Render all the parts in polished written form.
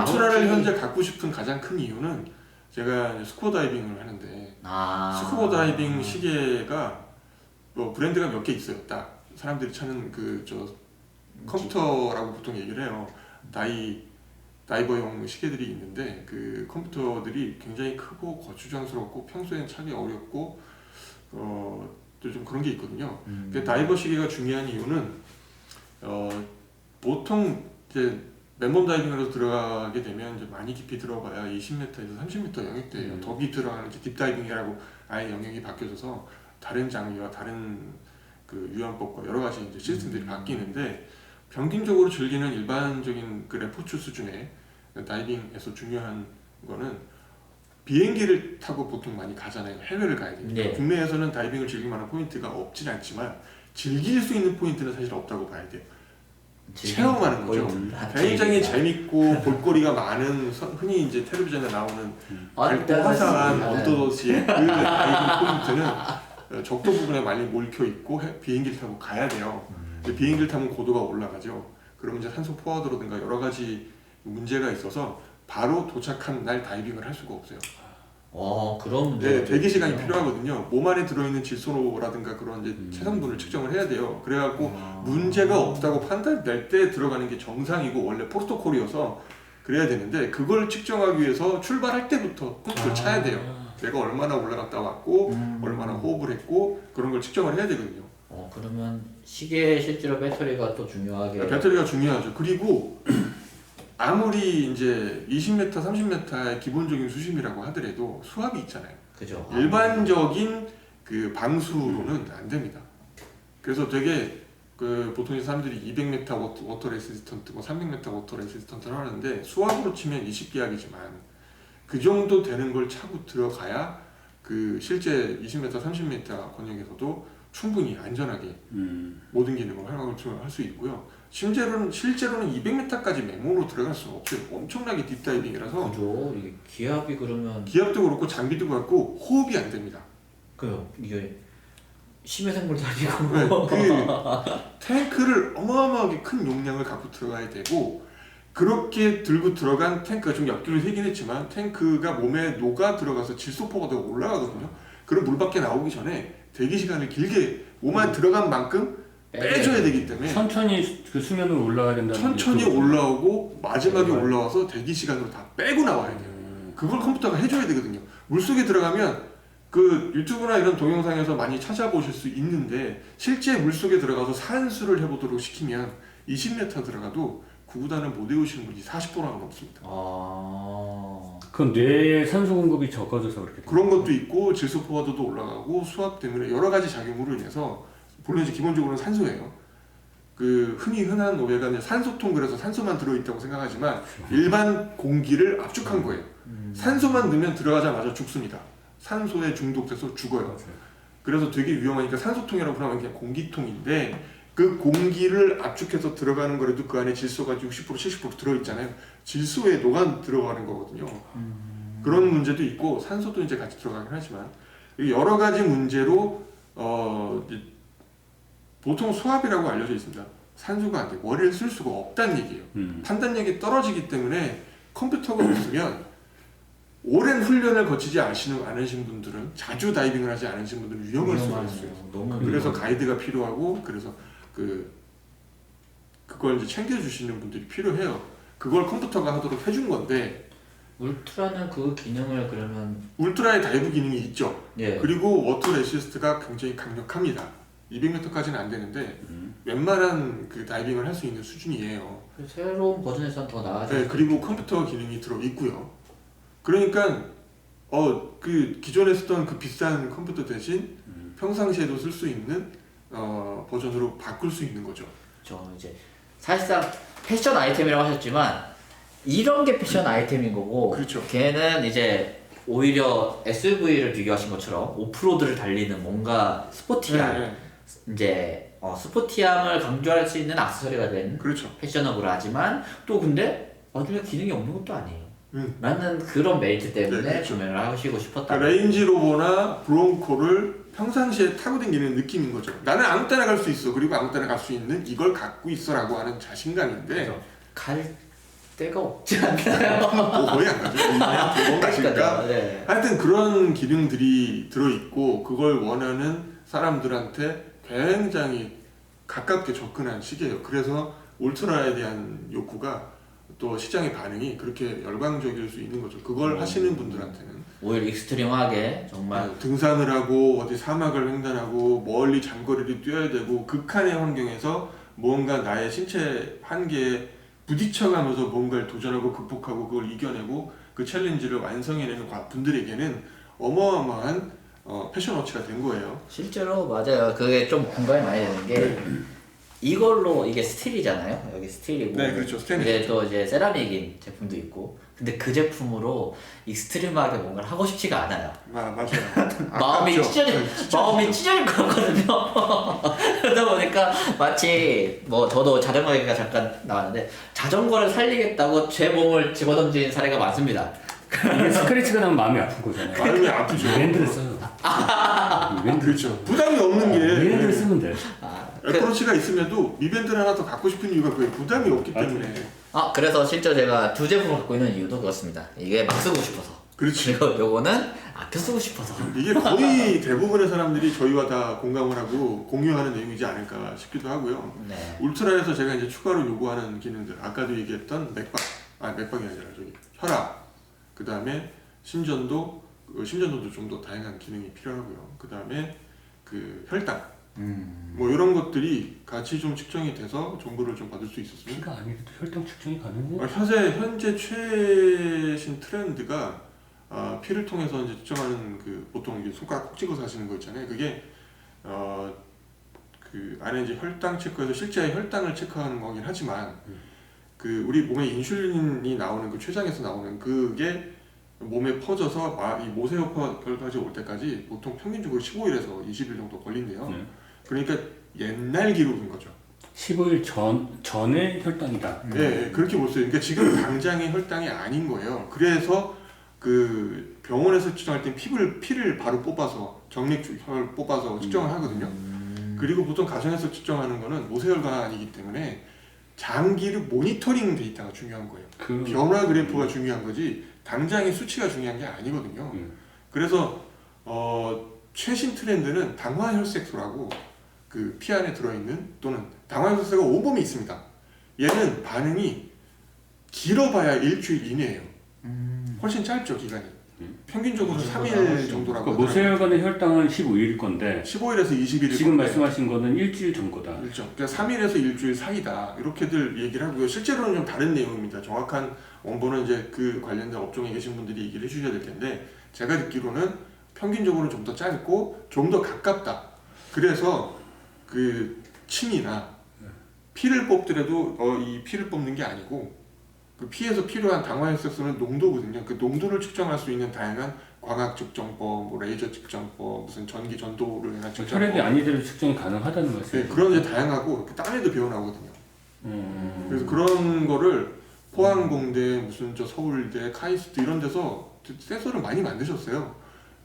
울트라를 현재 갖고 싶은 가장 큰 이유는 제가 이제 스쿠버 다이빙을 하는데 스쿠버 다이빙 시계가 뭐 브랜드가 몇 개 있어요. 딱 사람들이 찾는 그 저 컴퓨터라고 보통 얘기를 해요. 다이버용 시계들이 있는데 그 컴퓨터들이 굉장히 크고 거추장스럽고 평소엔 차기 어렵고 또 좀 그런 게 있거든요. 그 다이버 시계가 중요한 이유는 보통 이제 맨몸 다이빙으로 들어가게 되면 이제 많이 깊이 들어가야 20m에서 30m 영역대예요. 더 깊이 들어가는 이제 딥다이빙이라고 아예 영역이 바뀌어져서 다른 장비와 다른 그 유연법과 여러 가지 이제 시스템들이 바뀌는데 평균적으로 즐기는 일반적인 그 레포츠 수준의 다이빙에서 중요한 거는 비행기를 타고 보통 많이 가잖아요. 해외를 가야 되니까. 네. 국내에서는 다이빙을 즐길 만한 포인트가 없진 않지만 즐길 수 있는 포인트는 사실 없다고 봐야 돼요. 체험하는 거죠. 굉장히 재밌고 볼거리가 많은 흔히 이제 텔레비전에 나오는 밝고 화사한 언더더시의 그 다이빙 포인트는 적도 부분에 많이 몰켜 있고 비행기를 타고 가야 돼요. 비행기를 타면 고도가 올라가죠. 그러면 이제 산소 포화도라든가 여러 가지 문제가 있어서 바로 도착한 날 다이빙을 할 수가 없어요. 그런 문제. 네, 대기 시간이 필요하거든요. 몸 안에 들어있는 질소라든가 그런 이제 체성분을 측정을 해야 돼요. 그래갖고 문제가 없다고 판단될 때 들어가는 게 정상이고 원래 프로토콜이어서 그래야 되는데 그걸 측정하기 위해서 출발할 때부터 포인트를 차야 돼요. 내가 얼마나 올라갔다 왔고 얼마나 호흡을 했고 그런 걸 측정을 해야 되거든요. 그러면 시계에 실제로 배터리가 또 중요하게. 배터리가 중요하죠. 그리고 아무리 이제 20m, 30m의 기본적인 수심이라고 하더라도 수압이 있잖아요. 그죠. 일반적인 그 방수로는 안 됩니다. 그래서 되게 그 보통 사람들이 200m 워터 레시스턴트, 뭐 300m 워터 레시스턴트를 하는데 수압으로 치면 20기압이지만 그 정도 되는 걸 차고 들어가야 그 실제 20m, 30m 권역에서도 충분히 안전하게 모든 기능을 할 수 있고요. 실제로는 200m까지 맨몸으로 들어갈 수는 없어요. 엄청나게 딥다이빙이라서. 그죠. 이게 기압이 그러면. 기압도 그렇고 장비도 그렇고 호흡이 안 됩니다. 그요. 이게 심해생물도 아니고. 네, 그 탱크를 어마어마하게 큰 용량을 갖고 들어가야 되고 그렇게 들고 들어간 탱크가 좀 옆길로 새긴 했지만 탱크가 몸에 녹아 들어가서 질소포가 더 올라가거든요. 그럼 물 밖에 나오기 전에 대기 시간을 길게 몸 안에 들어간 만큼 빼줘야 되기 때문에 천천히 그 수면으로 올라가야 된다는. 천천히 올라오고 마지막에 올라와서 대기 시간으로 다 빼고 나와야 돼요. 그걸 컴퓨터가 해줘야 되거든요. 물속에 들어가면 그 유튜브나 이런 동영상에서 많이 찾아보실 수 있는데 실제 물속에 들어가서 산수를 해보도록 시키면 20m 들어가도 구구단을 못 외우시는 분이 40%가 넘습니다. 그건 뇌에 산소 공급이 적어져서 그렇게. 그런 것도 있고 질소 포화도도 올라가고 수압 때문에 여러 가지 작용으로 인해서 물론 이제 기본적으로는 산소예요. 그 흔한 오해가 이제 산소통 그래서 산소만 들어있다고 생각하지만 일반 공기를 압축한 거예요. 산소만 넣으면 들어가자마자 죽습니다. 산소에 중독돼서 죽어요. 그래서 되게 위험하니까 산소통이라고 하면 그냥 공기통인데 그 공기를 압축해서 들어가는 거라도 그 안에 질소가 60% 70% 들어있잖아요. 질소에 녹아 들어가는 거거든요. 그런 문제도 있고 산소도 이제 같이 들어가긴 하지만 여러 가지 문제로 보통 수압이라고 알려져 있습니다. 산소가 안 되고 머리를 쓸 수가 없다는 얘기예요. 판단력이 떨어지기 때문에 컴퓨터가 없으면 오랜 훈련을 거치지 않으신 분들은 자주 다이빙을 하지 않으신 분들은 위험할 수가 있어요. 그래서 가이드가 필요하고 그래서 그걸 이제 챙겨주시는 분들이 필요해요. 그걸 컴퓨터가 하도록 해준 건데 울트라는 그 기능을 그러면 울트라의 다이브 기능이 있죠. 예. 그리고 워터 레시스트가 굉장히 강력합니다. 200m까지는 안 되는데 웬만한 그 다이빙을 할 수 있는 수준이에요. 새로운 버전에서는 더 나아졌어요. 네, 그리고 컴퓨터 기능이 들어 있고요. 그러니까 그 기존에 쓰던 그 비싼 컴퓨터 대신 평상시에도 쓸 수 있는 버전으로 바꿀 수 있는 거죠. 저 이제 사실상 패션 아이템이라고 하셨지만 이런 게 패션 아이템인 거고, 그렇죠. 걔는 이제 오히려 SUV를 비교하신 것처럼 오프로드를 달리는 뭔가 스포티한 네. 이제 스포티함을 강조할 수 있는 액세서리가 된 그렇죠. 패셔너블하지만 또 근데 나중에 기능이 없는 것도 아니에요. 라는 그런 메리트 때문에 네, 그렇죠. 구매를 하시고 싶었다. 레인지로버나 브론코를 평상시에 타고 다니는 느낌인 거죠. 나는 아무 때나 갈 수 있어. 그리고 아무 때나 갈 수 있는 이걸 갖고 있어라고 하는 자신감인데 갈 때가 없지 않나요? 뭐 거의 안 가죠. 1년에 2번 가실까? 네. 하여튼 그런 기능들이 들어있고 그걸 원하는 사람들한테 굉장히 가깝게 접근한 시기예요. 그래서 울트라에 대한 욕구가 또 시장의 반응이 그렇게 열광적일 수 있는 거죠. 그걸 하시는 분들한테는 오히려 익스트림하게 정말 등산을 하고 어디 사막을 횡단하고 멀리 장거리를 뛰어야 되고 극한의 환경에서 뭔가 나의 신체 한계에 부딪혀가면서 뭔가를 도전하고 극복하고 그걸 이겨내고 그 챌린지를 완성해내는 분들에게는 어마어마한 패션워치가 된 거예요. 실제로 맞아요. 그게 좀 공감이 많이 되는 게 이걸로 이게 스틸이잖아요. 여기 스틸이고 네, 그렇죠. 스테인리스. 이게 또 이제 세라믹인 제품도 있고. 근데 그 제품으로 익스트림하게 뭔가를 하고 싶지가 않아요. 맞아요. 마음이 찢어질 것 같거든요. 그러다 보니까 마치 뭐 저도 자전거 얘기가 잠깐 나왔는데 자전거를 살리겠다고 제 몸을 집어던진 사례가 많습니다. 이게 스크래치가 나면 마음이 아픈 거잖아요. 마음이 아프죠. 이벤트를 써요. 이벤트. 그렇죠. 부담이 없는 게 이벤트를 쓰면 돼. 애플워치가 있음에도 미밴드를 하나 더 갖고 싶은 이유가 그게 부담이 없기 때문에. 그래서 실제 제가 두 제품을 갖고 있는 이유도 그렇습니다. 이게 막 쓰고 싶어서. 그렇지. 그리고 요거는 아껴 쓰고 싶어서. 이게 거의 대부분의 사람들이 저희와 다 공감을 하고 공유하는 내용이지 않을까 싶기도 하고요. 네. 울트라에서 제가 이제 추가로 요구하는 기능들, 아까도 얘기했던 맥박이 아니라 저기 혈압, 그 다음에 심전도도 좀 더 다양한 기능이 필요하고요. 그 다음에 그 혈당, 뭐 이런 것들이 같이 좀 측정이 돼서 정보를 좀 받을 수 있었으면. 피가 아니라도 혈당 측정이 가능해? 현재 최신 트렌드가 피를 통해서 이제 측정하는 그 보통 이게 손가락 콕 찍어서 하시는 거 있잖아요. 그게 그 안에 이제 혈당 체크해서 실제 혈당을 체크하는 거긴 하지만 그 우리 몸에 인슐린이 나오는 그 췌장에서 나오는 그게 몸에 퍼져서 이 모세혈관까지 올 때까지 보통 평균적으로 15일에서 20일 정도 걸린대요. 그러니까 옛날 기록인 거죠. 15일 전의 혈당이다. 네, 그렇게 볼 수 있어요. 그러니까 지금 당장의 혈당이 아닌 거예요. 그래서 그 병원에서 측정할 때 피를 바로 뽑아서 정맥혈 뽑아서 측정을 하거든요. 그리고 보통 가정에서 측정하는 거는 모세혈관이기 때문에 장기를 모니터링 데이터가 중요한 거예요. 변화 그래프가 중요한 거지 당장의 수치가 중요한 게 아니거든요. 그래서 최신 트렌드는 당화혈색소라고 그 피 안에 들어있는 또는 당화혈색소가 온몸에 있습니다. 얘는 반응이 길어봐야 일주일 이내예요. 훨씬 짧죠 기간이. 평균적으로 3일 정도라고. 그러니까 모세혈관의 혈당은 15일일 건데 15일에서 20일일 지금 건데 말씀하신 거는 일주일 전 거다. 그렇죠. 그러니까 3일에서 일주일 사이다 이렇게들 얘기를 하고요. 실제로는 좀 다른 내용입니다. 정확한 원본은 이제 그 관련된 업종에 계신 분들이 얘기를 해주셔야 될 텐데 제가 듣기로는 평균적으로 좀 더 짧고 좀 더 가깝다. 그래서 그 침이나 피를 뽑더라도 이 피를 뽑는 게 아니고 그 피에서 필요한 당화혈색소는 농도거든요. 그 농도를 측정할 수 있는 다양한 광학 측정법, 뭐 레이저 측정법, 무슨 전기 전도를 위한 측정법. 혈액이 아니더라도 측정이 가능하다는 말씀이에요. 네, 그런 게 다양하고 그 땀에도 배어 나오거든요. 그래서 그런 거를 포항공대, 무슨 저 서울대, 카이스트 이런 데서 센서를 많이 만드셨어요.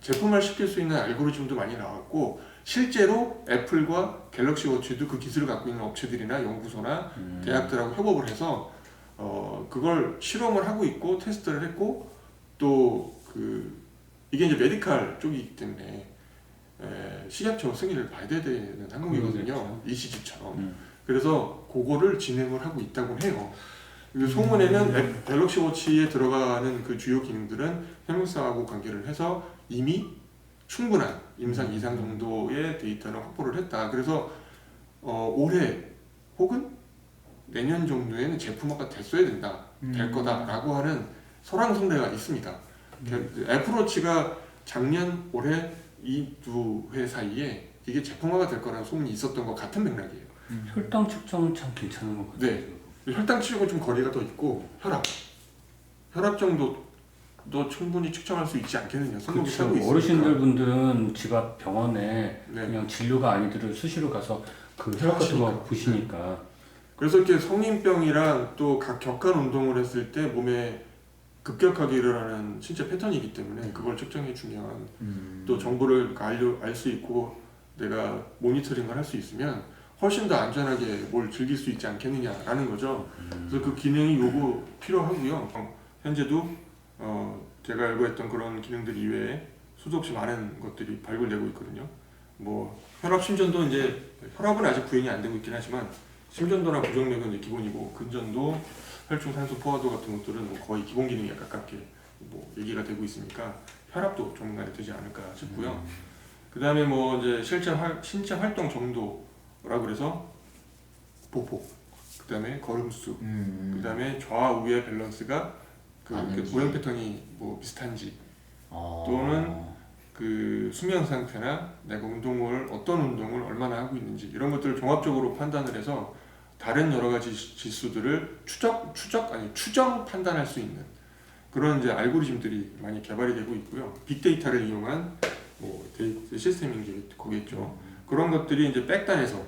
제품화 시킬 수 있는 알고리즘도 많이 나왔고 실제로 애플과 갤럭시 워치도 그 기술을 갖고 있는 업체들이나 연구소나 대학들하고 협업을 해서 그걸 실험을 하고 있고 테스트를 했고 또 이게 이제 메디칼 쪽이기 때문에 식약처 승인을 받아야 되는 항목이거든요. ECG처럼. 그래서 그거를 진행을 하고 있다고 해요. 소문에는 갤럭시 워치에 들어가는 그 주요 기능들은 생명성하고 관계를 해서 이미 충분한 임상 이상 정도의 데이터를 확보를 했다. 그래서 올해 혹은 내년 정도에는 제품화가 됐어야 된다, 될 거다라고 하는 설왕설래가 있습니다. 애플워치가 작년, 올해 이 두 해 사이에 이게 제품화가 될 거라는 소문이 있었던 것 같은 맥락이에요. 혈당 측정은 참 괜찮은 것 같아요. 네, 혈당 측정은 좀 거리가 더 있고 혈압 정도도 충분히 측정할 수 있지 않겠느냐. 그렇죠. 어르신들 분들은 집 앞 병원에 그냥 진료가 아니더라도 수시로 가서 그 혈압 같은 거 보시니까. 그래서 이렇게 성인병이랑 또 각 격한 운동을 했을 때 몸에 급격하게 일어나는 신체 패턴이기 때문에 그걸 측정해 주면 또 정보를 알 수 있고 내가 모니터링을 할 수 있으면 훨씬 더 안전하게 뭘 즐길 수 있지 않겠느냐라는 거죠. 그래서 그 기능이 요거 필요하고요. 현재도 제가 알고 있던 그런 기능들 이외에 수도 없이 많은 것들이 발굴되고 있거든요. 뭐 혈압 심전도 이제 혈압은 아직 구현이 안 되고 있긴 하지만 심전도나 부정맥은 이제 기본이고 근전도, 혈중 산소 포화도 같은 것들은 뭐 거의 기본 기능에 가깝게 뭐 얘기가 되고 있으니까 혈압도 조만간에 되지 않을까 싶고요. 그다음에 뭐 이제 신체 활동 정도라 그래서 보폭, 그다음에 걸음수, 그다음에 좌 우의 밸런스가 그 모양 패턴이 뭐 비슷한지 또는 그 수면 상태나 내가 어떤 운동을 얼마나 하고 있는지 이런 것들을 종합적으로 판단을 해서 다른 여러 가지 지수들을 추정 판단할 수 있는 그런 이제 알고리즘들이 많이 개발이 되고 있고요. 빅데이터를 이용한 뭐 시스템인 게 거겠죠. 그런 것들이 이제 백단에서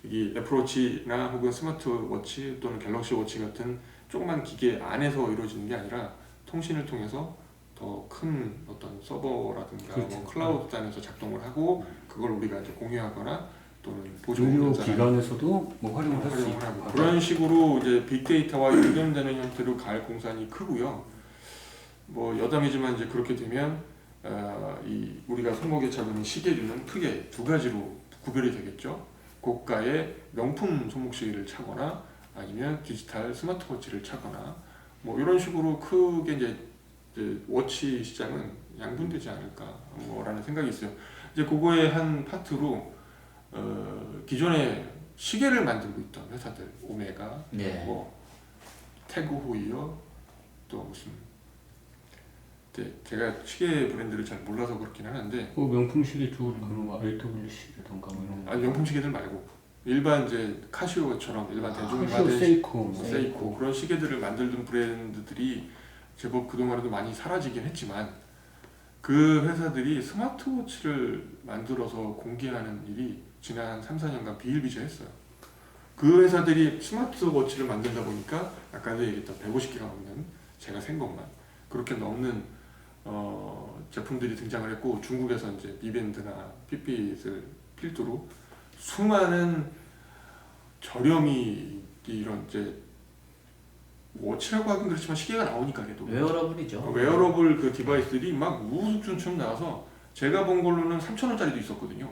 이 애플워치나 혹은 스마트워치 또는 갤럭시 워치 같은 조그만 기계 안에서 이루어지는 게 아니라 통신을 통해서 더 큰 어떤 서버라든가 그렇죠. 뭐 클라우드 단에서 작동을 하고 그걸 우리가 이제 공유하거나 또는 의료 기관에서도 뭐 활용을 할 수 있고 그런 식으로 이제 빅데이터와 연결되는 형태로 갈 공산이 크고요. 뭐 여담이지만 이제 그렇게 되면 이 우리가 손목에 차는 시계류는 크게 두 가지로 구별이 되겠죠. 고가의 명품 손목 시계를 차거나 아니면 디지털 스마트워치를 차거나 뭐 이런 식으로 크게 이제 워치 시장은 양분되지 않을까 뭐라는 생각이 있어요. 이제 그거의 한 파트로 기존에 시계를 만들고 있던 회사들 오메가, 네. 뭐 태그 호이어 또 무슨 제가 시계 브랜드를 잘 몰라서 그렇긴 하는데 그 명품 시계 쪽 그런 거 RWC라던가 뭐 이런 거. 명품 시계들 말고 일반 이제 카시오처럼 일반 대중이 카시오, 받은 세이코, 세이코 그런 시계들을 만들던 브랜드들이 제법 그동안에도 많이 사라지긴 했지만 그 회사들이 스마트워치를 만들어서 공개하는 일이 지난 3, 4년간 비일비재했어요. 그 회사들이 스마트워치를 만들다 보니까 아까도 얘기했던 150개가 넘는 제가 센 것만 그렇게 넘는 제품들이 등장을 했고 중국에서 이제 미밴드나 핏빛을 필두로 수많은 저렴이 이런 이제 워치라고 하긴 그렇지만 시계가 나오니까 걔도 웨어러블이죠. 웨어러블 그 디바이스들이 막 우후죽순처럼 나와서 제가 본 걸로는 3,000원짜리도 있었거든요.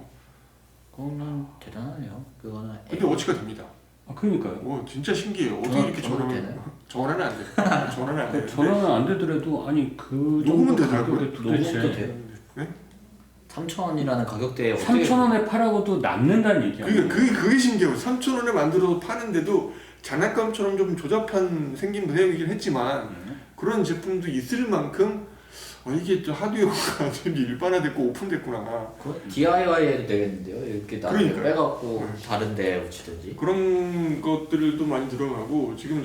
그거는 대단하네요. 그거는. 근데 워치가 됩니다. 아 그러니까요. 진짜 신기해요. 어떻게 이렇게 저렴해요? 전화는 안 돼요. 전화는 안 돼요. 전화는 안 되더라도 아니 그 녹음은 정도 되더라고요. 가격에 녹음도 도대체 돼요? 네? 3,000원이라는 가격대에 어떻게 3,000원에 팔아고도 남는다는 얘기 아니에요? 그게 신기해요. 3,000원에 만들어서 파는데도 장난감처럼 좀 조잡한 생긴 모양이긴 했지만 그런 제품도 있을 만큼 이게 또 하드웨어가 되게 일반화됐고 오픈됐구나. DIY 해도 되겠는데요? 이렇게 나중에 그러니까요. 빼갖고 다른 데 붙이든지. 그런 것들도 많이 들어가고 지금